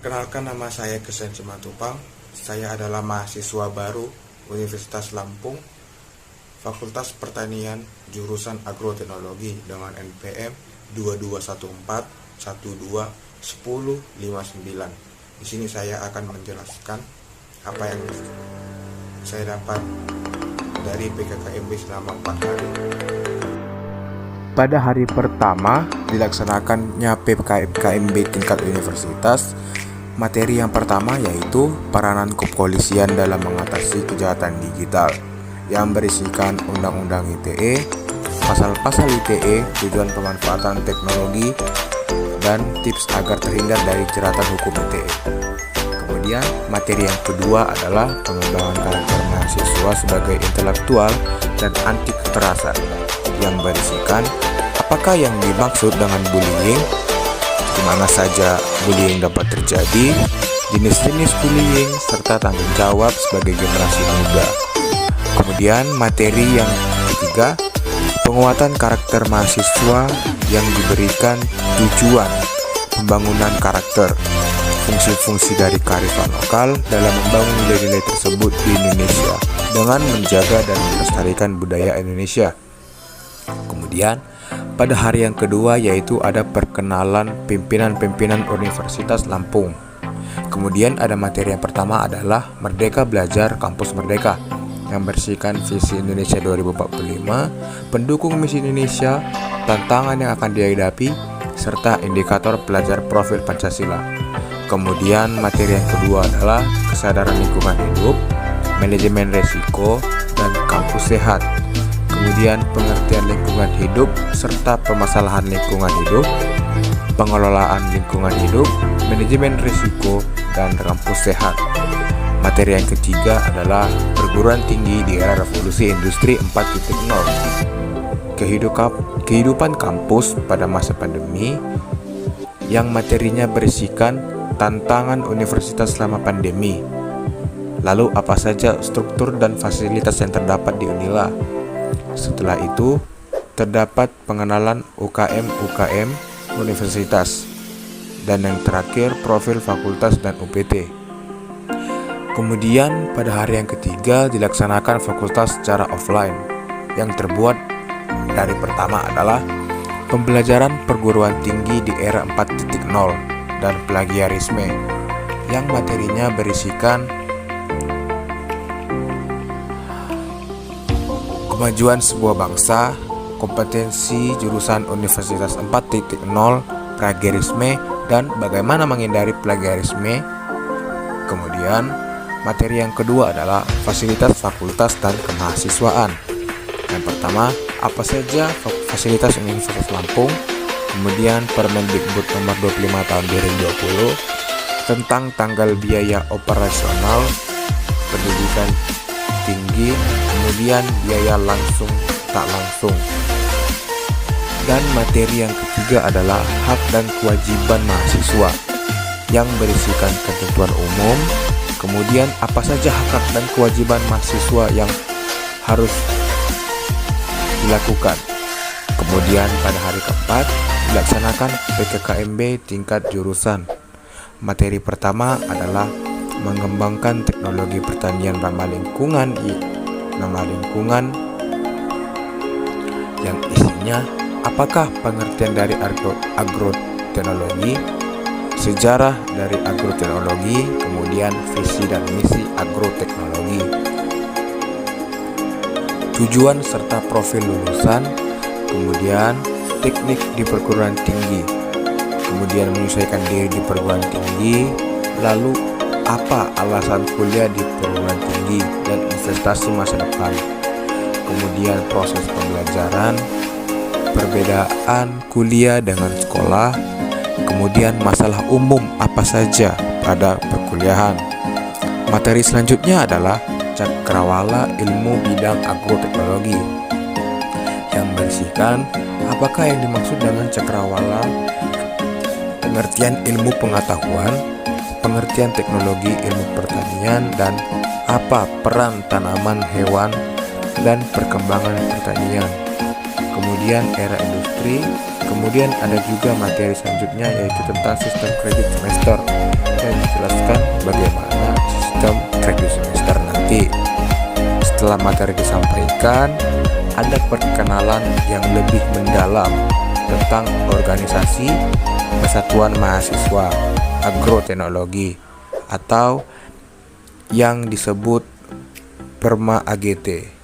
Perkenalkan, nama saya Kesen Simatupang. Saya adalah mahasiswa baru Universitas Lampung, Fakultas Pertanian, jurusan Agroteknologi dengan NPM 2214121059. Di sini saya akan menjelaskan apa yang saya dapat dari PKKMB selama 4 hari. Pada hari pertama dilaksanakannya PKKMB tingkat universitas, materi yang pertama yaitu peranan kepolisian dalam mengatasi kejahatan digital yang berisikan Undang-Undang ITE, pasal-pasal ITE, tujuan pemanfaatan teknologi, dan tips agar terhindar dari jeratan hukum ITE. Kemudian materi yang kedua adalah pengembangan karakter mahasiswa sebagai intelektual dan anti kekerasan yang berisikan apakah yang dimaksud dengan bullying, di mana saja bullying dapat terjadi, jenis-jenis bullying, serta tanggung jawab sebagai generasi muda. Kemudian materi yang ketiga, penguatan karakter mahasiswa yang diberikan tujuan pembangunan karakter, fungsi-fungsi dari kearifan lokal dalam membangun nilai-nilai tersebut di Indonesia dengan menjaga dan melestarikan budaya Indonesia. Kemudian pada hari yang kedua yaitu ada perkenalan pimpinan-pimpinan Universitas Lampung. Kemudian ada materi yang pertama adalah Merdeka Belajar Kampus Merdeka yang berisikan visi Indonesia 2045, pendukung misi Indonesia, tantangan yang akan dihadapi, serta indikator pelajar profil Pancasila. Kemudian materi yang kedua adalah kesadaran lingkungan hidup, manajemen resiko, dan kampus sehat. Kemudian pengertian lingkungan hidup serta permasalahan lingkungan hidup, pengelolaan lingkungan hidup, manajemen risiko, dan kampus sehat. Materi yang ketiga adalah perguruan tinggi di era revolusi industri 4.0, kehidupan kampus pada masa pandemi, yang materinya berisikan tantangan universitas selama pandemi. Lalu apa saja struktur dan fasilitas yang terdapat di Unila. Setelah itu, terdapat pengenalan UKM universitas, dan yang terakhir profil fakultas dan UPT. Kemudian pada hari yang ketiga dilaksanakan fakultas secara offline, yang terbuat dari pertama adalah pembelajaran perguruan tinggi di era 4.0 dan plagiarisme, yang materinya berisikan kemajuan sebuah bangsa, kompetensi jurusan Universitas 4.0, plagiarisme, dan bagaimana menghindari plagiarisme. Kemudian, materi yang kedua adalah fasilitas fakultas dan kemahasiswaan. Yang pertama, apa saja fasilitas Universitas Lampung. Kemudian, Permendikbud nomor 25 tahun 2020 tentang tanggal biaya operasional pendidikan tinggi, kemudian biaya langsung tak langsung. Dan materi yang ketiga adalah hak dan kewajiban mahasiswa yang berisikan ketentuan umum, kemudian apa saja hak dan kewajiban mahasiswa yang harus dilakukan. Kemudian pada hari keempat dilaksanakan PKKMB tingkat jurusan. Materi pertama adalah mengembangkan teknologi pertanian ramah lingkungan, yang isinya apakah pengertian dari agroteknologi, sejarah dari agroteknologi, kemudian visi dan misi agroteknologi, tujuan serta profil lulusan, kemudian teknik di perguruan tinggi, kemudian menyesuaikan diri di perguruan tinggi, lalu apa alasan kuliah di perguruan tinggi dan investasi masa depan, kemudian proses pembelajaran, perbedaan kuliah dengan sekolah, kemudian masalah umum apa saja pada perkuliahan. Materi selanjutnya adalah cakrawala ilmu bidang agroteknologi, yang berisikan apakah yang dimaksud dengan cakrawala, pengertian ilmu pengetahuan, pengertian teknologi ilmu pertanian, dan apa peran tanaman, hewan, dan perkembangan pertanian. Kemudian era industri, kemudian ada juga materi selanjutnya yaitu tentang sistem kredit semester, dan Setelah materi disampaikan, ada perkenalan yang lebih mendalam tentang organisasi Persatuan Mahasiswa Agroteknologi atau yang disebut PERMA AGT.